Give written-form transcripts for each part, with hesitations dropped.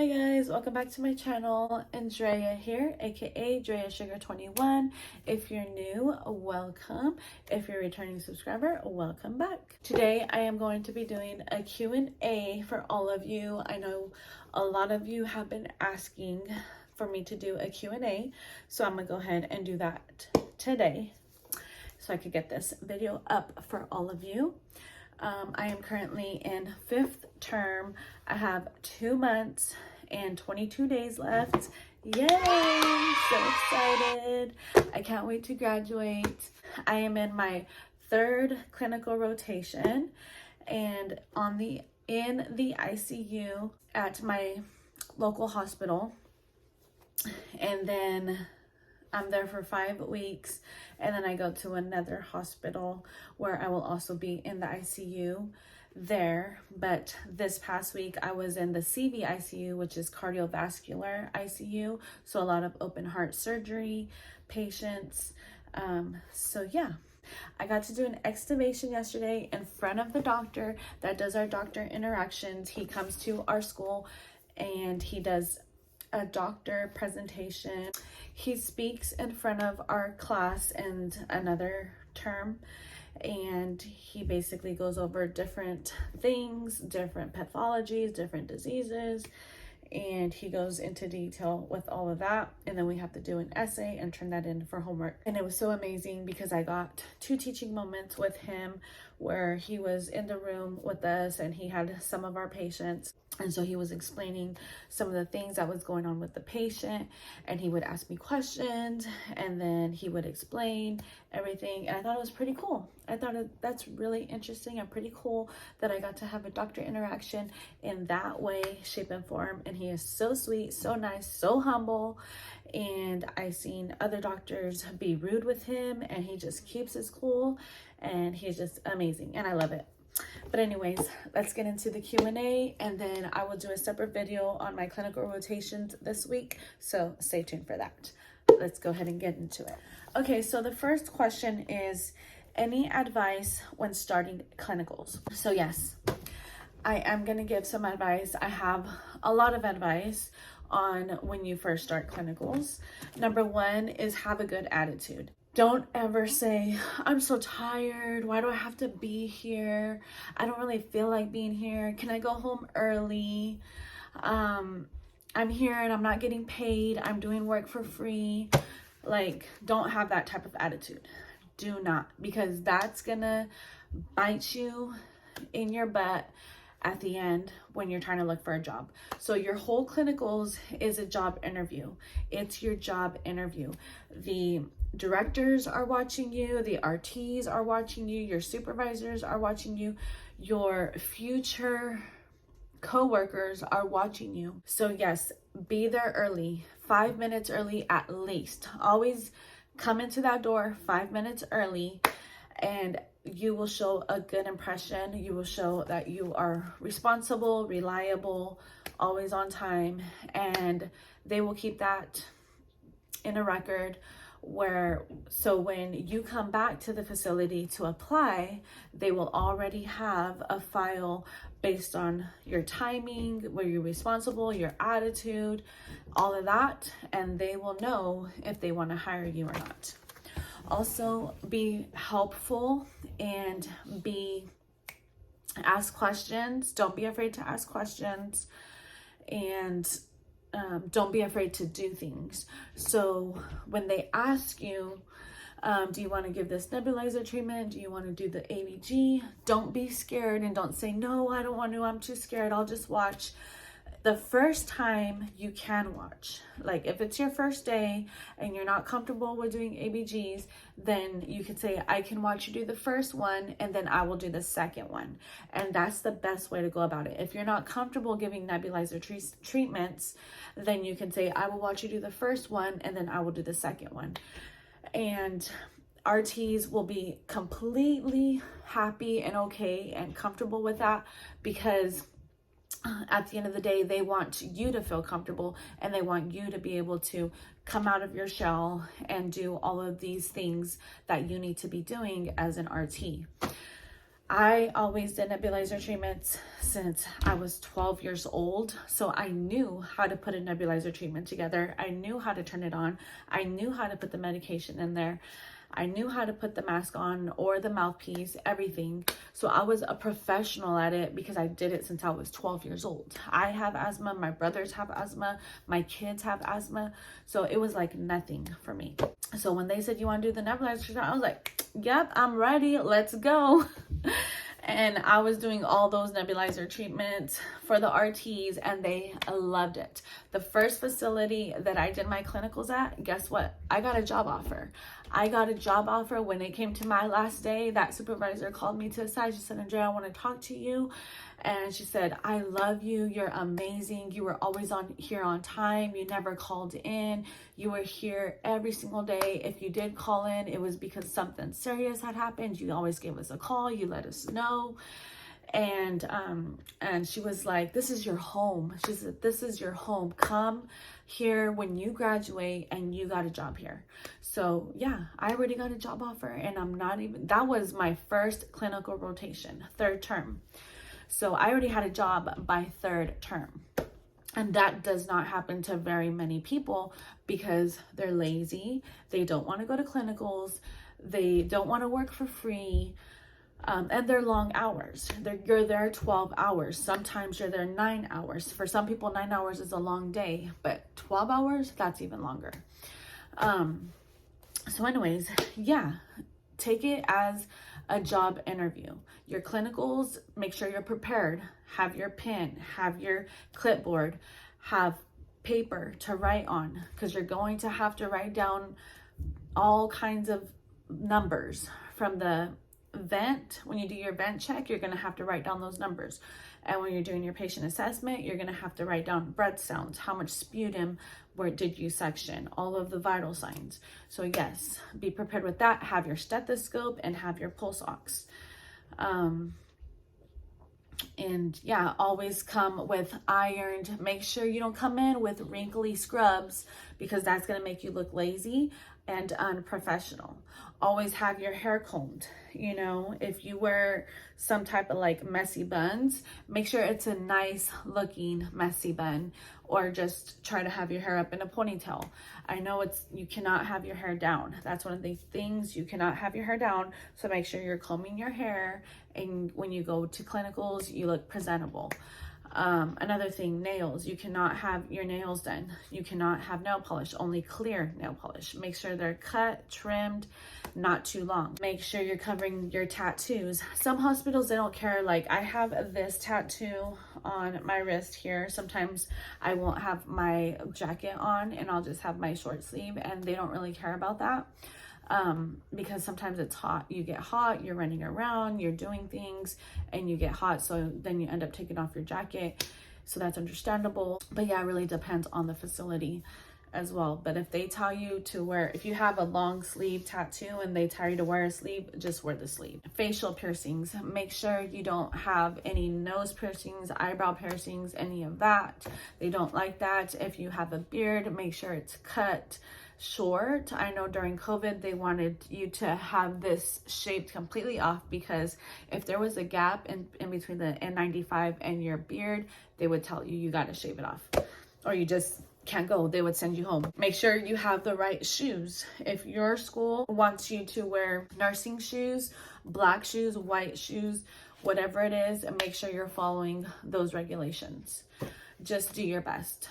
Hi guys, welcome back to my channel. Andrea here, aka Drea Sugar 21. If you're new, welcome. If you're a returning subscriber, welcome back. Today I am going to be doing a Q&A for all of you. I know a lot of you have been asking for me to do a Q&A, so I'm gonna go ahead and do that today so I could get this video up for all of you. I am currently in 5th term. I have 2 months and 22 days left. Yay! So excited. I can't wait to graduate. I am in my 3rd clinical rotation and in the ICU at my local hospital. And then I'm there for 5 weeks, and then I go to another hospital where I will also be in the ICU there. But this past week I was in the CV ICU, which is cardiovascular ICU, so a lot of open heart surgery patients. So yeah, I got to do an extubation yesterday in front of the doctor that does our doctor interactions. He comes to our school and he does a doctor presentation. He speaks in front of our class and another term, and he basically goes over different things, different pathologies, different diseases, and he goes into detail with all of that. And then we have to do an essay and turn that in for homework. And it was so amazing because I got 2 teaching moments with him where he was in the room with us and he had some of our patients. And so he was explaining some of the things that was going on with the patient, and he would ask me questions and then he would explain everything. And I thought it was pretty cool. I thought that's really interesting and pretty cool that I got to have a doctor interaction in that way, shape, and form. And he is so sweet, so nice, so humble. And I've seen other doctors be rude with him, and he just keeps his cool, and he's just amazing, and I love it. But anyways, let's get into the Q&A, and then I will do a separate video on my clinical rotations this week, so stay tuned for that. Let's go ahead and get into it. Okay, so the first question is, any advice when starting clinicals? So yes, I am going to give some advice. I have a lot of advice on when you first start clinicals. Number 1 is have a good attitude. Don't ever say, I'm so tired. Why do I have to be here? I don't really feel like being here. Can I go home early? I'm here and I'm not getting paid. I'm doing work for free. Like, don't have that type of attitude. Do not, because that's gonna bite you in your butt at the end when you're trying to look for a job. So your whole clinicals is a job interview. It's your job interview. The directors are watching you, the RTs are watching you, your supervisors are watching you, your future co-workers are watching you. So yes, be there early, 5 minutes early at least. Always come into that door 5 minutes early, and you will show a good impression. You will show that you are responsible, reliable, always on time, and they will keep that in a record so when you come back to the facility to apply, they will already have a file based on your timing, where you're responsible, your attitude, all of that, and they will know if they want to hire you or not. Also, be helpful and ask questions. Don't be afraid to ask questions, and don't be afraid to do things. So when they ask you, do you want to give this nebulizer treatment? Do you want to do the ABG? Don't be scared and don't say, no, I don't want to. I'm too scared. I'll just watch. The first time you can watch. Like if it's your first day and you're not comfortable with doing ABGs, then you could say, I can watch you do the first one and then I will do the second one. And that's the best way to go about it. If you're not comfortable giving nebulizer treatments, then you can say, I will watch you do the first one and then I will do the second one. And RTs will be completely happy and okay and comfortable with that, because at the end of the day, they want you to feel comfortable and they want you to be able to come out of your shell and do all of these things that you need to be doing as an RT. I always did nebulizer treatments since I was 12 years old. So I knew how to put a nebulizer treatment together. I knew how to turn it on. I knew how to put the medication in there. I knew how to put the mask on or the mouthpiece, everything. So I was a professional at it because I did it since I was 12 years old. I have asthma, my brothers have asthma, my kids have asthma. So it was like nothing for me. So when they said, you want to do the nebulizer treatment, I was like, yep, I'm ready, let's go. And I was doing all those nebulizer treatments for the RTs and they loved it. The first facility that I did my clinicals at, guess what? I got a job offer. I got a job offer when it came to my last day. That supervisor called me to the side. She said, Andrea, I want to talk to you. And she said, I love you. You're amazing. You were always here on time. You never called in. You were here every single day. If you did call in, it was because something serious had happened. You always gave us a call. You let us know. And she was like, this is your home. She said, this is your home. Come here when you graduate and you got a job here. So yeah, I already got a job offer and that was my first clinical rotation, 3rd term. So I already had a job by 3rd term. And that does not happen to very many people because they're lazy. They don't want to go to clinicals. They don't want to work for free. And they're long hours. You're there 12 hours. Sometimes you're there 9 hours. For some people, 9 hours is a long day, but 12 hours, that's even longer. So anyways, yeah, take it as a job interview. Your clinicals, make sure you're prepared. Have your pen, have your clipboard, have paper to write on, because you're going to have to write down all kinds of numbers from the vent. When you do your vent check, you're going to have to write down those numbers. And when you're doing your patient assessment, you're going to have to write down breath sounds, how much sputum, where did you suction, all of the vital signs. So yes, be prepared with that. Have your stethoscope and have your pulse ox. And yeah, always come with ironed. Make sure you don't come in with wrinkly scrubs because that's going to make you look lazy and unprofessional. Always have your hair combed. You know, if you wear some type of like messy buns, make sure it's a nice looking messy bun, or just try to have your hair up in a ponytail. I know you cannot have your hair down. That's one of the things, you cannot have your hair down. So make sure you're combing your hair, and when you go to clinicals, you look presentable. Another thing, nails. You cannot have your nails done. You cannot have nail polish, only clear nail polish. Make sure they're cut, trimmed, not too long. Make sure you're covering your tattoos. Some hospitals, they don't care. Like I have this tattoo on my wrist here. Sometimes I won't have my jacket on and I'll just have my short sleeve, and they don't really care about that. Because sometimes it's hot. You get hot, you're running around, you're doing things, and you get hot. So then you end up taking off your jacket. So that's understandable. But yeah, it really depends on the facility as well. But if they tell you to wear, if you have a long sleeve tattoo and they tell you to wear a sleeve, just wear the sleeve. Facial piercings. Make sure you don't have any nose piercings, eyebrow piercings, any of that. They don't like that. If you have a beard, make sure it's cut short. I know during COVID, they wanted you to have this shaved completely off, because if there was a gap in between the N95 and your beard, they would tell you, you got to shave it off, or you just can't go. They would send you home. Make sure you have the right shoes. If your school wants you to wear nursing shoes, black shoes, white shoes, whatever it is, and make sure you're following those regulations. Just do your best.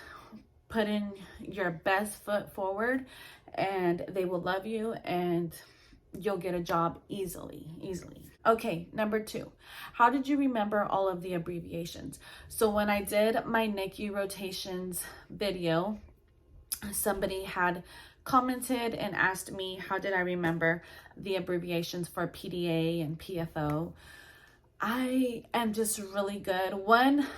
Put in your best foot forward, and they will love you, and you'll get a job easily. Okay, number 2, how did you remember all of the abbreviations? So when I did my NICU rotations video, somebody had commented and asked me, how did I remember the abbreviations for PDA and PFO? I am just really good.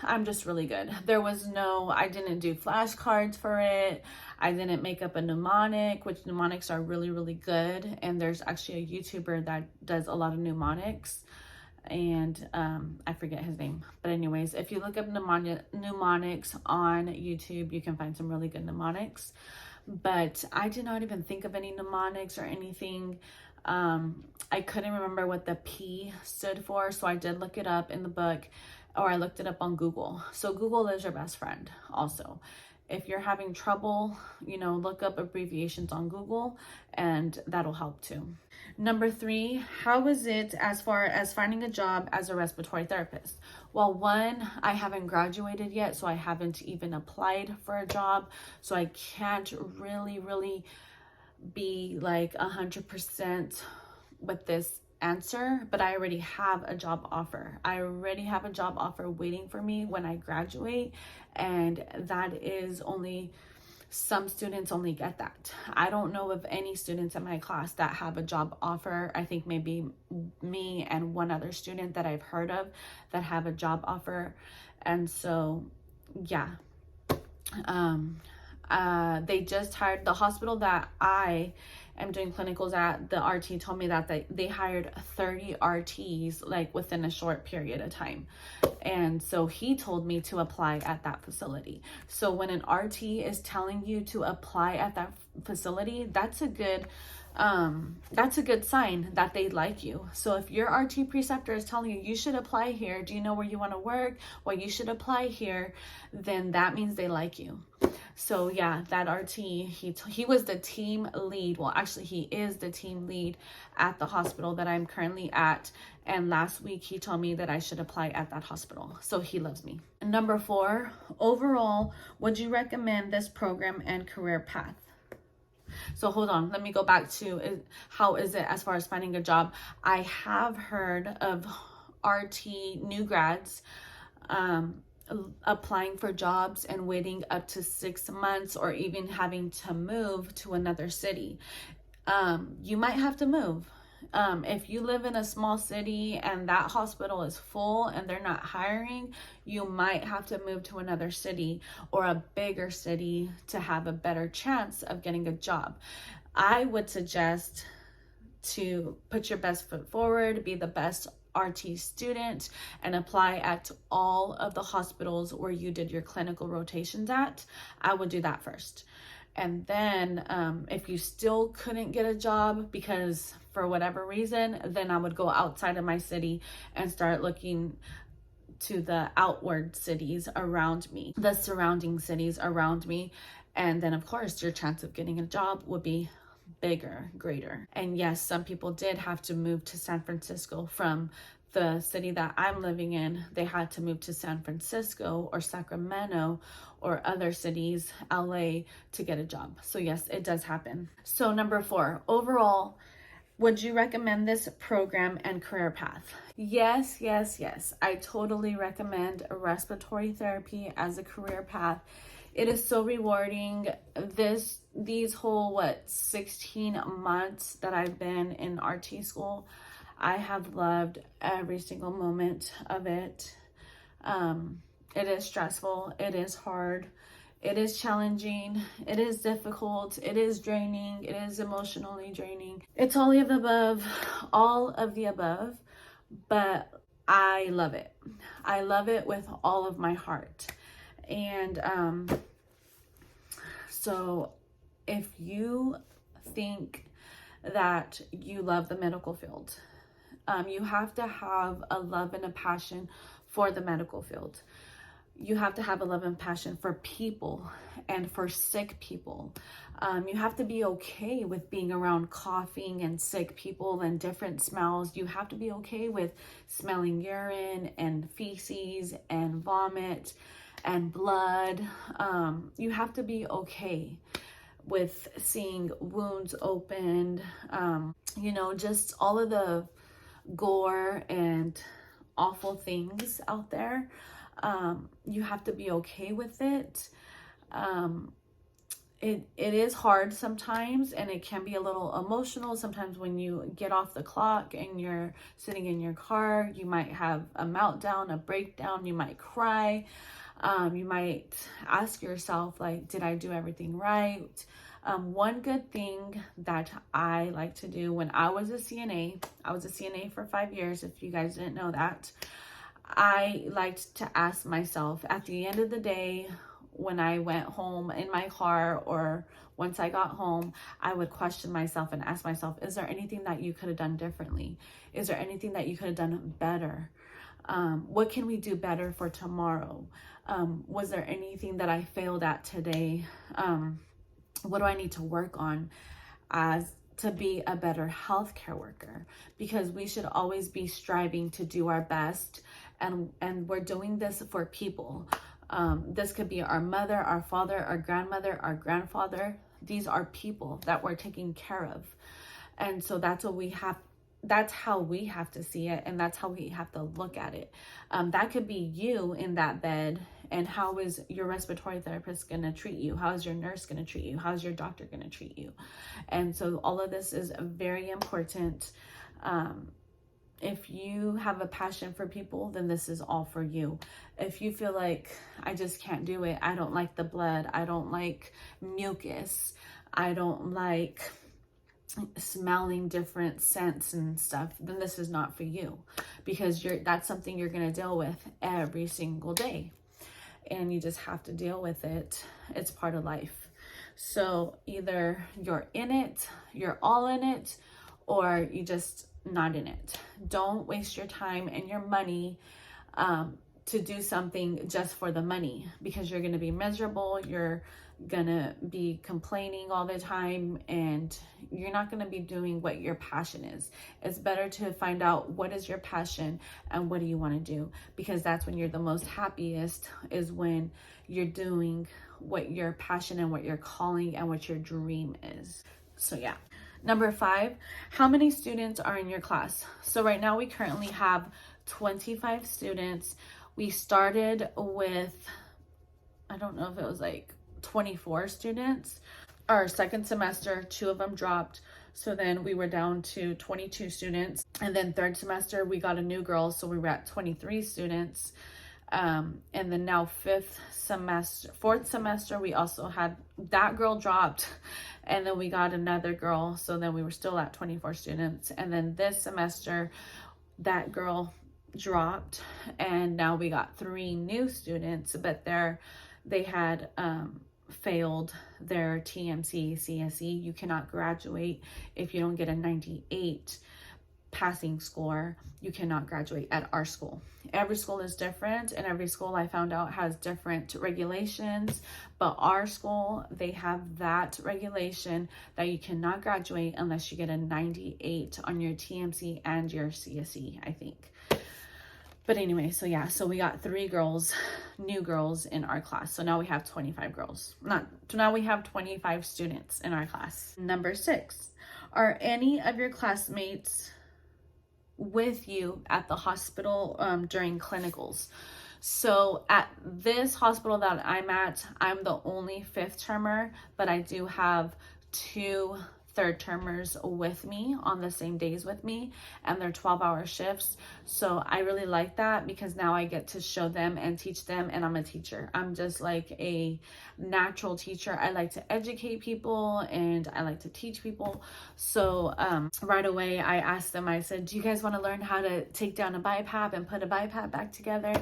I'm just really good. I didn't do flashcards for it. I didn't make up a mnemonic, which mnemonics are really, really good. And there's actually a YouTuber that does a lot of mnemonics, and I forget his name. But anyways, if you look up mnemonics on YouTube, you can find some really good mnemonics. But I did not even think of any mnemonics or anything. I couldn't remember what the P stood for, so I did look it up in the book, or I looked it up on Google. So Google is your best friend also. If you're having trouble, look up abbreviations on Google, and that'll help too. Number 3, how is it as far as finding a job as a respiratory therapist? Well, one, I haven't graduated yet, so I haven't even applied for a job. So I can't really be like 100% with this answer, but I already have a job offer. I already have a job offer waiting for me when I graduate, and that is only, some students only get that. I don't know of any students in my class that have a job offer. I think maybe me and one other student that I've heard of that have a job offer. And so yeah, they just hired, the hospital that I am doing clinicals at, the RT told me that they hired 30 RTs like within a short period of time. And so he told me to apply at that facility. So when an RT is telling you to apply at that facility, that's a good sign that they like you. So if your RT preceptor is telling you, you should apply here, do you know where you want to work? Well, you should apply here, then that means they like you. So yeah, that RT, he was the team lead. Well, actually he is the team lead at the hospital that I'm currently at. And last week he told me that I should apply at that hospital. So he loves me. Number 4, overall, would you recommend this program and career path? So hold on, let me go back to how is it as far as finding a job. I have heard of RT new grads applying for jobs and waiting up to 6 months, or even having to move to another city. You might have to move. If you live in a small city and that hospital is full and they're not hiring, you might have to move to another city or a bigger city to have a better chance of getting a job. I would suggest to put your best foot forward, be the best RT student, and apply at all of the hospitals where you did your clinical rotations at. I would do that first. And then if you still couldn't get a job because for whatever reason, then I would go outside of my city and start looking to the outward cities around me, the surrounding cities around me. And then of course your chance of getting a job would be bigger, greater. And yes, some people did have to move to San Francisco from the city that I'm living in. They had to move to San Francisco or Sacramento or other cities, LA, to get a job. So yes, it does happen. So number 4, overall, would you recommend this program and career path? Yes. I totally recommend respiratory therapy as a career path. It is so rewarding. These whole 16 months that I've been in RT school, I have loved every single moment of it. It is stressful, it is hard, it is challenging, it is difficult, it is draining, it is emotionally draining. It's all of the above, but I love it. I love it with all of my heart. And so if you think that you love the medical field, you have to have a love and a passion for the medical field. You have to have a love and passion for people and for sick people. You have to be okay with being around coughing and sick people and different smells. You have to be okay with smelling urine and feces and vomit and blood. You have to be okay with seeing wounds opened, just all of the gore and awful things out there. You have to be okay with it. It is hard sometimes, and it can be a little emotional. Sometimes when you get off the clock and you're sitting in your car, you might have a meltdown, a breakdown, you might cry. You might ask yourself, did I do everything right? One good thing that I like to do when I was a CNA for 5 years, if you guys didn't know that, I liked to ask myself at the end of the day, when I went home in my car, or once I got home, I would question myself and ask myself, is there anything that you could have done differently? Is there anything that you could have done better? What can we do better for tomorrow? Was there anything that I failed at today? What do I need to work on to be a better healthcare worker? Because we should always be striving to do our best, and we're doing this for people. This could be our mother, our father, our grandmother, our grandfather. These are people that we're taking care of. And so that's what we have. That's how we have to see it, and that's how we have to look at it. That could be you in that bed, and how is your respiratory therapist going to treat you? How is your nurse going to treat you? How is your doctor going to treat you? And so all of this is very important. If you have a passion for people, then this is all for you. If you feel like, I just can't do it, I don't like the blood, I don't like mucus, I don't like smelling different scents and stuff, then this is not for you, because that's something you're going to deal with every single day, and you just have to deal with it. It's part of life. So either you're in it, you're all in it, or you just not in it. Don't waste your time and your money to do something just for the money, because you're going to be miserable. You're going to be complaining all the time, and you're not going to be doing what your passion is. It's better to find out what is your passion and what do you want to do, because that's when you're the most happiest, is when you're doing what your passion and what your calling and what your dream is. So yeah. Number 5, how many students are in your class? So right now we currently have 25 students. We started with, I don't know if it was like 24 students. Our second semester, 2 of them dropped. So then we were down to 22 students. And then third semester, we got a new girl. So we were at 23 students. And then now fourth semester, we also had that girl dropped, and then we got another girl. So then we were still at 24 students. And then this semester, that girl dropped, and now we got 3 new students, but they had failed their TMC CSE. You cannot graduate if you don't get a 98 passing score. You cannot graduate at our school. Every school is different, and every school, I found out, has different regulations, but our school, they have that regulation that you cannot graduate unless you get a 98 on your TMC and your CSE, I think. But anyway, so yeah, so we got 3 girls, new girls in our class. So now we have 25 girls. Now we have 25 students in our class. Number 6, are any of your classmates with you at the hospital during clinicals? So at this hospital that I'm at, I'm the only 5th termer, but I do have 2 3rd termers with me on the same days with me, and they're 12-hour shifts. So I really like that, because now I get to show them and teach them, and I'm a teacher. I'm just like a natural teacher. I like to educate people, and I like to teach people. So right away I asked them, I said, do you guys want to learn how to take down a BiPAP and put a BiPAP back together?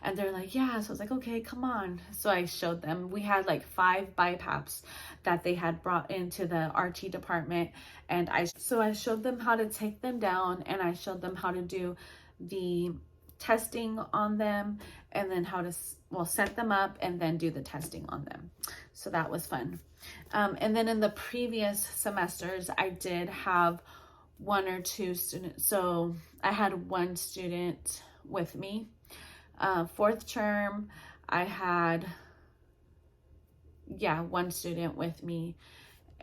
And they're like, yeah. So I was like, okay, come on. So I showed them. We had like 5 BiPAPs that they had brought into the RT department. And I showed them how to take them down, and I showed them how to do the testing on them, and then how to, set them up and then do the testing on them. So that was fun. And then in the previous semesters, I did have 1 or 2 students. So I had 1 student with me. 4th term, I had, 1 student with me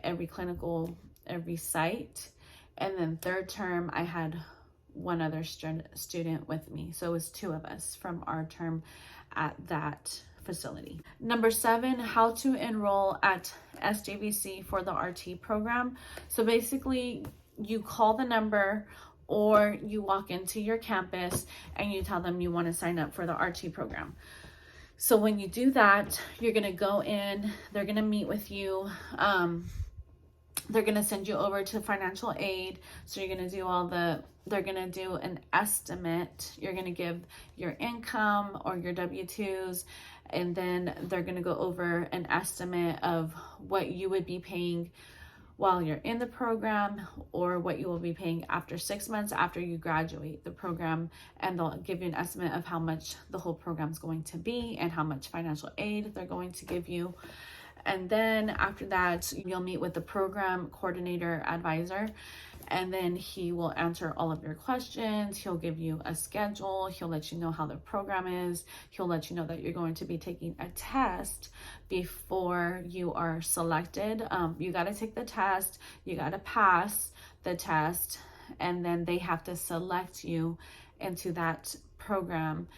every clinical, every site. And then 3rd term, I had 1 other student with me. So it was 2 of us from our term at that facility. Number 7, how to enroll at SJVC for the RT program. So basically, you call the number, or you walk into your campus and you tell them you want to sign up for the RT program. So when you do that, you're going to go in, they're going to meet with you they're going to send you over to financial aid. So you're going to do they're going to do an estimate. You're going to give your income or your W-2s, and then they're going to go over an estimate of what you would be paying while you're in the program, or what you will be paying after 6 months after you graduate the program. And they'll give you an estimate of how much the whole program is going to be and how much financial aid they're going to give you. And then after that, you'll meet with the program coordinator advisor, and then he will answer all of your questions. He'll give you a schedule. He'll let you know how the program is. He'll let you know that you're going to be taking a test before you are selected. You got to take the test. You got to pass the test, and then they have to select you into that program.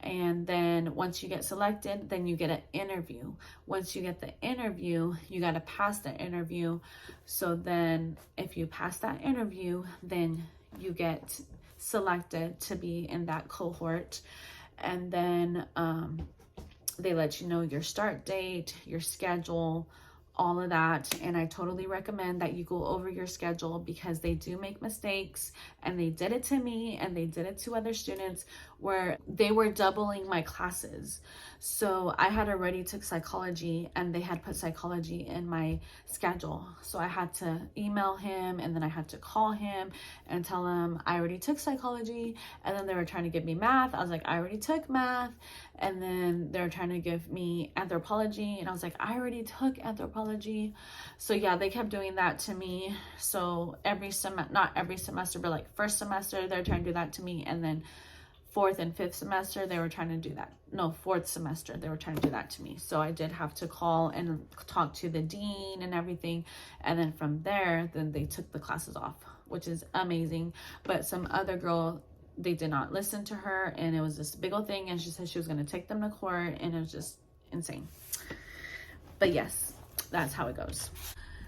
And then once you get selected, then you get an interview. Once you get the interview, you got to pass the interview. So then if you pass that interview, then you get selected to be in that cohort. And then they let you know your start date, your schedule, all of that. And I totally recommend that you go over your schedule, because they do make mistakes, and they did it to me and they did it to other students, where they were doubling my classes. So I had already took psychology, and they had put psychology in my schedule. So I had to email him, and then I had to call him and tell him I already took psychology. And then they were trying to give me math. I was like, I already took math. And then they're trying to give me anthropology, and I was like, I already took anthropology. So yeah, they kept doing that to me. So not every semester, but like first semester, they're trying to do that to me. And then fourth and fifth semester, they were trying to do that. No, fourth semester, they were trying to do that to me. So I did have to call and talk to the dean and everything. And then from there, then they took the classes off, which is amazing. But some other girl, they did not listen to her, and it was this big old thing, and she said she was going to take them to court, and it was just insane. But yes, that's how it goes.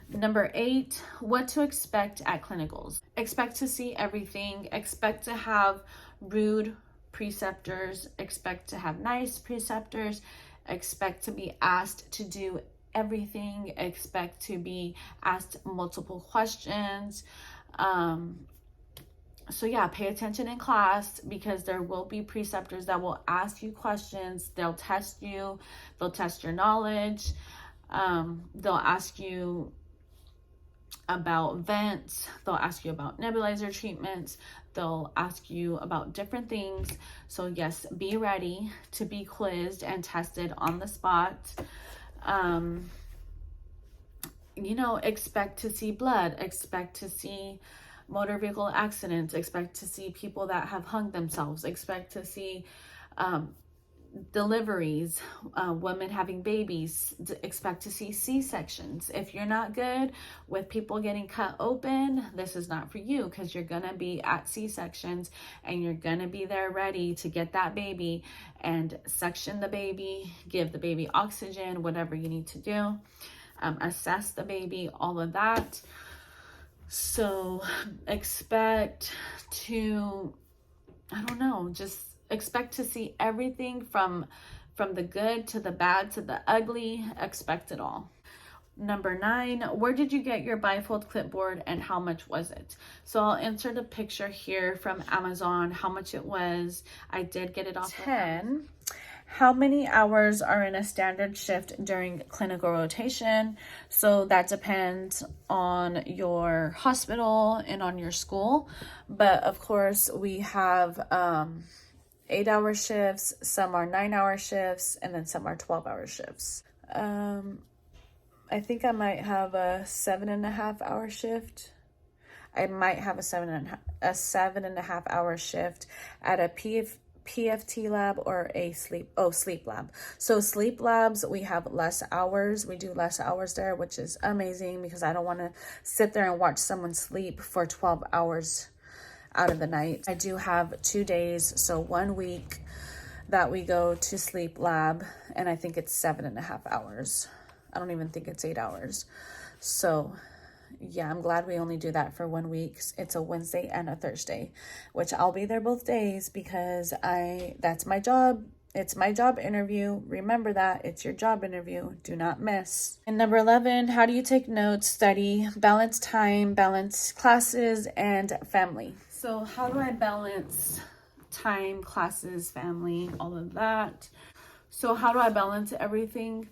Number 8, what to expect at clinicals. Expect to see everything. Expect to have rude preceptors. Expect to have nice preceptors. Expect to be asked to do everything. Expect to be asked multiple questions. So yeah, pay attention in class, because there will be preceptors that will ask you questions. They'll test you. They'll test your knowledge. They'll ask you about vents. They'll ask you about nebulizer treatments. They'll ask you about different things. So yes, be ready to be quizzed and tested on the spot. Expect to see blood. Expect to see motor vehicle accidents. Expect to see people that have hung themselves. Expect to see deliveries, women having babies. Expect to see C-sections. If you're not good with people getting cut open, this is not for you, because you're gonna be at C-sections, and you're gonna be there ready to get that baby and suction the baby, give the baby oxygen, whatever you need to do, assess the baby, all of that. So expect to, just expect to see everything from the good to the bad to the ugly. Expect it all. Number 9, where did you get your bifold clipboard, and how much was it? So I'll insert a picture here from Amazon, how much it was. I did get it off 10. How many hours are in a standard shift during clinical rotation? So that depends on your hospital and on your school. But of course, we have 8-hour shifts, some are 9-hour shifts, and then some are 12-hour shifts. I think I might have a 7.5-hour shift. I might have a 7.5-hour shift at a PFT lab or a sleep lab. So sleep labs, we have less hours. We do less hours there, which is amazing, because I don't want to sit there and watch someone sleep for 12 hours out of the night. I do have 2 days, so 1 week that we go to sleep lab, and I think it's 7.5 hours. I don't even think it's 8 hours. So yeah, I'm glad we only do that for 1 week. It's a Wednesday and a Thursday, which I'll be there both days, because that's my job. It's my job interview. Remember that. It's your job interview. Do not miss. And number 11, how do you take notes, study, balance time, balance classes, and family? So how do I balance time, classes, family, all of that? So how do I balance everything?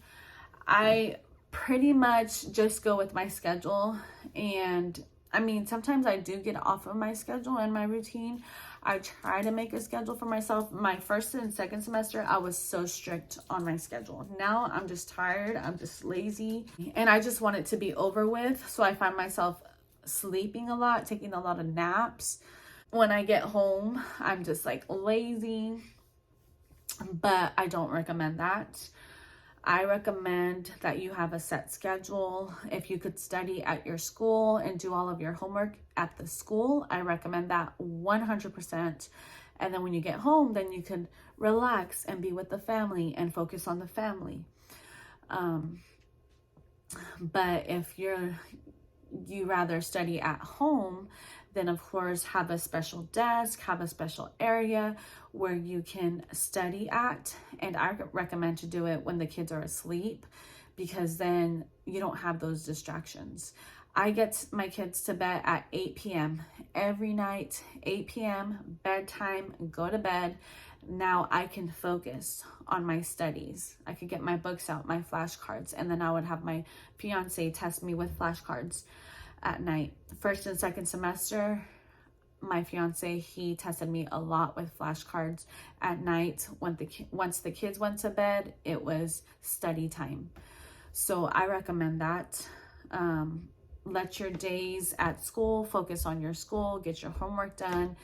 I pretty much just go with my schedule. And I mean, sometimes I do get off of my schedule and my routine. I try to make a schedule for myself. My first and second semester, I was so strict on my schedule. Now I'm just tired. I'm just lazy. And I just want it to be over with. So I find myself sleeping a lot, taking a lot of naps. When I get home, I'm just like lazy. But I don't recommend that. I recommend that you have a set schedule. If you could study at your school and do all of your homework at the school, I recommend that 100%. And then when you get home, then you can relax and be with the family and focus on the family. But if you rather study at home, then of course have a special desk, have a special area where you can study at. And I recommend to do it when the kids are asleep, because then you don't have those distractions. I get my kids to bed at 8 p.m. every night, 8 p.m. bedtime, go to bed. Now I can focus on my studies. I could get my books out, my flashcards, and then I would have my fiance test me with flashcards at night. First and second semester, my fiance, he tested me a lot with flashcards at night. Once the kids went to bed, it was study time. So I recommend that. Let your days at school focus on your school, get your homework done,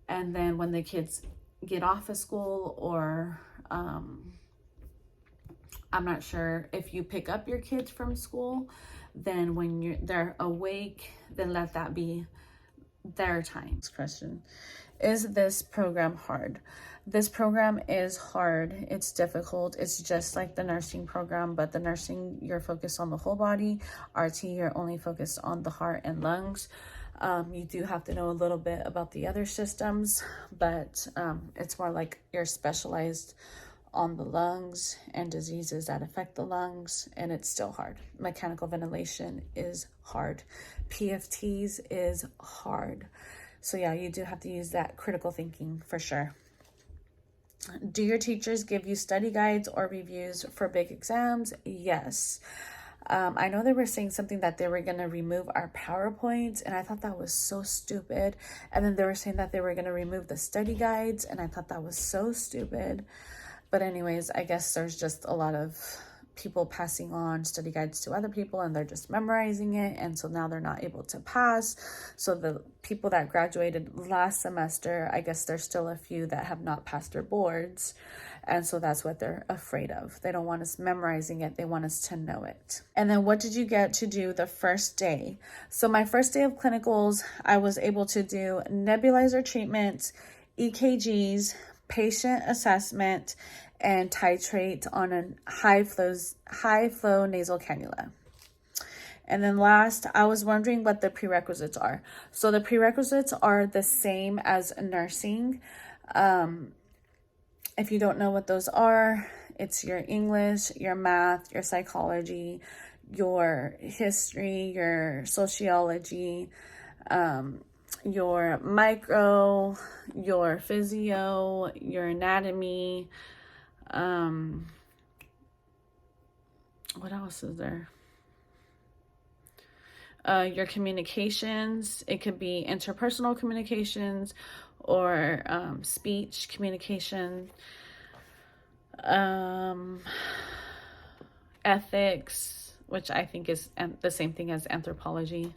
and then when the kids get off of school, or I'm not sure if you pick up your kids from school, then when they're awake, then let that be their time. Next question: is this program hard? This program is hard. It's difficult. It's just like the nursing program, but the nursing, you're focused on the whole body. RT, you're only focused on the heart and lungs. You do have to know a little bit about the other systems, but it's more like you're specialized on the lungs and diseases that affect the lungs, and it's still hard. Mechanical ventilation is hard. PFTs is hard. So yeah, you do have to use that critical thinking for sure. Do your teachers give you study guides or reviews for big exams? Yes. I know they were saying something that they were going to remove our PowerPoints, and I thought that was so stupid. And then they were saying that they were going to remove the study guides, and I thought that was so stupid. But anyways, I guess there's just a lot of people passing on study guides to other people, and they're just memorizing it, and so now they're not able to pass. So the people that graduated last semester, I guess there's still a few that have not passed their boards, and so that's what they're afraid of. They don't want us memorizing it, they want us to know it. And then what did you get to do the first day? So my first day of clinicals, I was able to do nebulizer treatments, EKGs, patient assessment, and titrate on a high flow nasal cannula. And then last, I was wondering what the prerequisites are. So the prerequisites are the same as nursing. If you don't know what those are, it's your English, your math, your psychology, your history, your sociology, your micro, your physio, your anatomy. What else is there? Your communications. It could be interpersonal communications or speech communication, ethics, which I think is the same thing as anthropology.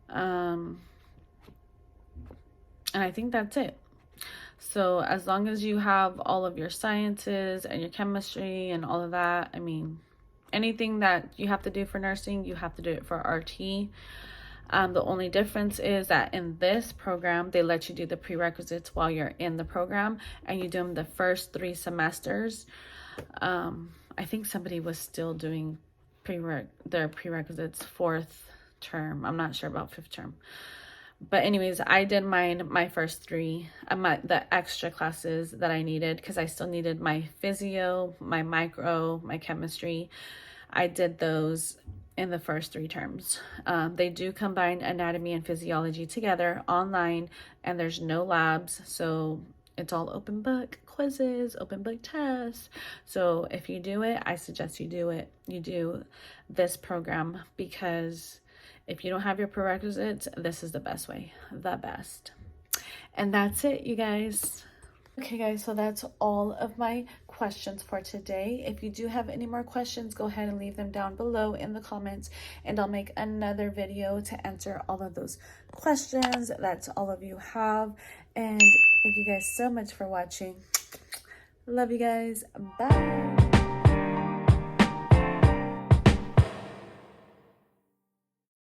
And I think that's it. So as long as you have all of your sciences and your chemistry and all of that, I mean, anything that you have to do for nursing, you have to do it for RT. The only difference is that in this program, they let you do the prerequisites while you're in the program, and you do them the first 3 semesters. I think somebody was still doing their prerequisites 4th term. I'm not sure about 5th term. But anyways, I did my first three, the extra classes that I needed, because I still needed my physio, my micro, my chemistry. I did those in the first three terms. They do combine anatomy and physiology together online, and there's no labs, so it's all open book quizzes, open book tests. So if you do it, I suggest you do this program, because if you don't have your prerequisites, this is the best way, the best. And that's it, you guys. Okay guys, so that's all of my questions for today. If you do have any more questions, go ahead and leave them down below in the comments, and I'll make another video to answer all of those questions that all of you have. And thank you guys so much for watching. Love you guys. Bye.